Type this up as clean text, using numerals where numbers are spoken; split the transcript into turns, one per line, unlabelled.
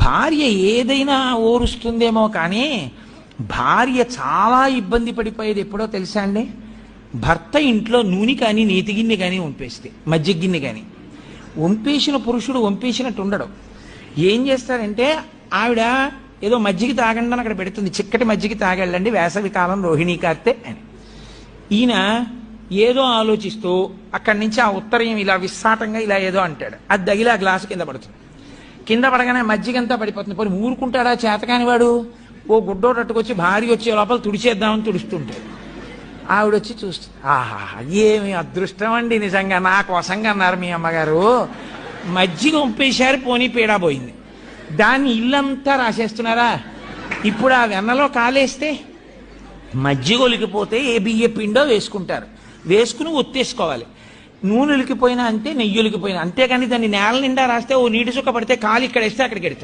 భార్య ఏదైనా ఓరుస్తుందేమో కానీ భార్య చాలా ఇబ్బంది పడిపోయేది ఎప్పుడో తెలుసా అండి? భర్త ఇంట్లో నూనె కానీ నేతి గిన్నె కానీ వంపేస్తే, మజ్జిగ గిన్నె కానీ వంపేసిన పురుషుడు వంపేసినట్టు ఉండడు. ఏం చేస్తారంటే ఆవిడ ఏదో మజ్జిగ తాగండి అని అక్కడ పెడుతుంది, చిక్కటి మజ్జిగ తాగెళ్ళండి వేసవి కాలం రోహిణీ కార్తె అని. ఈయన ఏదో ఆలోచిస్తూ అక్కడి నుంచి ఆ ఉత్తరయం ఇలా విస్సాటంగా ఇలా ఏదో అంటాడు, అది తగిలి ఆ గ్లాసు కింద పడుతుంది. కింద పడగానే మజ్జిగంతా పడిపోతుంది. పోనీ ఊరుకుంటాడా చేతకాని వాడు? ఓ గుడ్డోటట్టుకొచ్చి భార్య వచ్చే లోపల తుడిచేద్దామని తుడుస్తుంటాడు. ఆవిడ వచ్చి చూస్తుంది, ఆహా ఏమి అదృష్టం అండి, నిజంగా నా కోసంగా అన్నారు మీ అమ్మగారు, మజ్జిగ వంపేశారు, పోనీ పీడా పోయింది. దాన్ని ఇల్లంతా రాసేస్తున్నారా? ఇప్పుడు ఆ వెన్నలో కాలేస్తే మజ్జిగ ఒలికిపోతే ఏ బియ్య పిండో వేసుకుంటారు, వేసుకుని ఒత్తేసుకోవాలి. నూనె ఒలికిపోయినా అంతే, నెయ్యి ఒలికిపోయినా అంతేకాని దాన్ని నేల నిండా రాస్తే ఓ నీటి చుక్క పడితే కాలు ఇక్కడ వేస్తే అక్కడికి వెళ్తాయి.